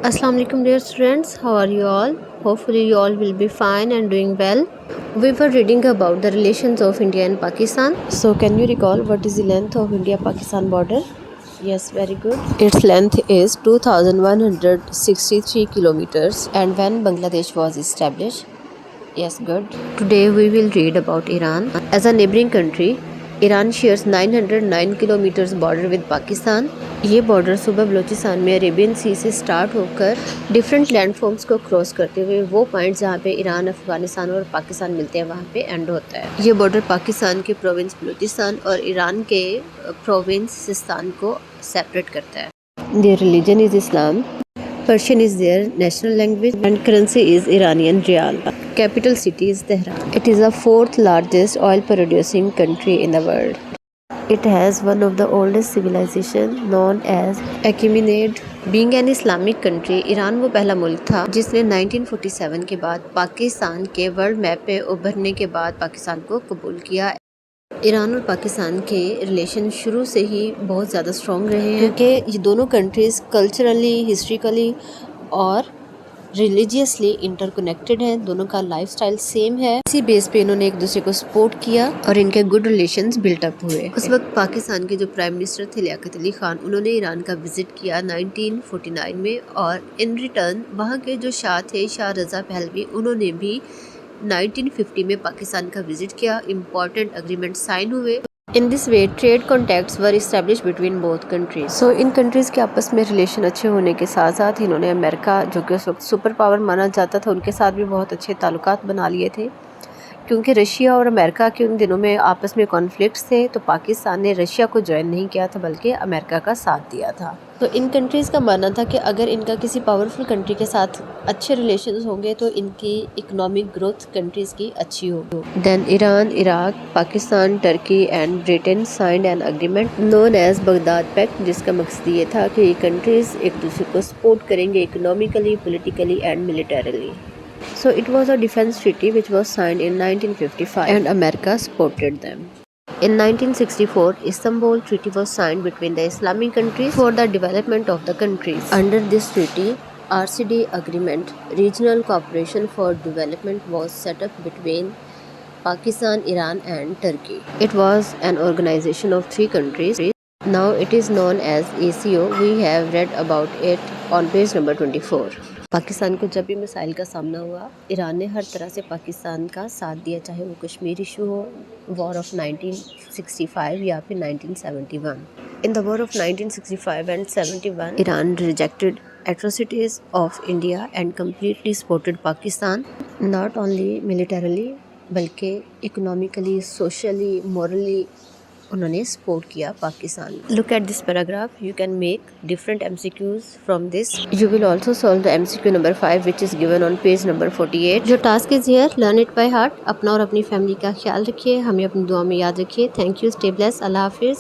Assalamu alaikum dear students, how are you all? Hopefully you all will be fine and doing well. We were reading about the relations of India and Pakistan. So can you recall what is the length of India-Pakistan border? Yes, very good. Its length is 2163 kilometers. And when Bangladesh was established? Yes, good. Today we will read about Iran. As a neighboring country, Iran shares 909 kilometres border with Pakistan. ये border सुबह बलूचिस्तान में Arabian सी से start होकर different landforms को cross करते हुए वो point जहाँ पे ईरान, अफगानिस्तान और पाकिस्तान मिलते हैं वहाँ पे एंड होता है। ये बॉर्डर पाकिस्तान के प्रोविंस बलूचिस्तान और ईरान के प्रोविंस सिस्तान को सेपरेट करता है। Their religion is Islam. Persian is their national language and currency is Iranian rial. Capital city is Tehran. It is the fourth largest oil producing country in the world. It has one of the oldest civilization known as Achaemenid. Being an Islamic country, Iran वो पहला मुल्क था जिसने 1947 के बाद पाकिस्तान के world map पे उभरने के बाद पाकिस्तान को कबूल किया। ईरान और पाकिस्तान के रिलेशन शुरू से ही बहुत ज़्यादा स्ट्रॉन्ग रहे हैं क्योंकि ये दोनों कंट्रीज़ कल्चरली, हिस्ट्रिकली और रिलीजियसली इंटरकनेक्टेड हैं। दोनों का लाइफस्टाइल सेम है। इसी बेस पे इन्होंने एक दूसरे को सपोर्ट किया और इनके गुड रिलेशंस बिल्टअप हुए। उस वक्त पाकिस्तान के जो प्राइम मिनिस्टर थे लियाकत अली खान, उन्होंने ईरान का विजिट किया 1949 में और इन रिटर्न वहाँ के जो शाह थे, शाह रज़ा पहलवी, उन्होंने भी 1950 में पाकिस्तान का विजिट किया। इम्पोर्टेंट अग्रीमेंट साइन हुए। In this way trade contacts were establish between both countries. So in countries के आपस में रिलेशन अच्छे होने के साथ साथ इन्होंने अमेरिका, जो कि उस वक्त सुपर पावर माना जाता था, उनके साथ भी बहुत अच्छे ताल्लुकात बना लिए थे। क्योंकि रशिया और अमेरिका के उन दिनों में आपस में कॉन्फ्लिक्ट्स थे, तो पाकिस्तान ने रशिया को ज्वाइन नहीं किया था बल्कि अमेरिका का साथ दिया था। तो इन कंट्रीज़ का मानना था कि अगर इनका किसी पावरफुल कंट्री के साथ अच्छे रिलेशंस होंगे तो इनकी इकोनॉमिक ग्रोथ कंट्रीज़ की अच्छी होगी। Then Iran, Iraq, Pakistan, Turkey and Britain signed an agreement known as Baghdad Pact, जिसका मकसद ये था कि ये कंट्रीज़ एक दूसरे को सपोर्ट करेंगे economically, politically and militarily. So it was a defense treaty which was signed in 1955 and America supported them. In 1964, Istanbul Treaty was signed between the Islamic countries for the development of the countries. Under this treaty, RCD agreement, regional cooperation for development was set up between Pakistan, Iran and Turkey. It was an organization of 3 countries. Now it is known as ACO. We have read about it on page number 24. Pakistan को जब भी missile का सामना हुआ, Iran ने हर तरह से पाकिस्तान का साथ दिया, चाहे वो कश्मीर इशू हो, वॉर ऑफ 1965 या फिर 1971। In the war of 1965 and 71, Iran rejected atrocities of India and completely supported Pakistan, not only militarily बल्कि इकोनॉमिकली, सोशली, मॉरली उन्होंने सपोर्ट किया Pakistan. Look at this paragraph, you can make different MCQs from this. You will also solve the MCQ number 5 which is given on page number 48। जो task is here, learn it by heart. अपना और अपनी family का ख्याल रखिए, हमें अपनी दुआ में याद रखिए। थैंक यू, स्टे ब्लेस्ड, अल्लाह हाफिज़।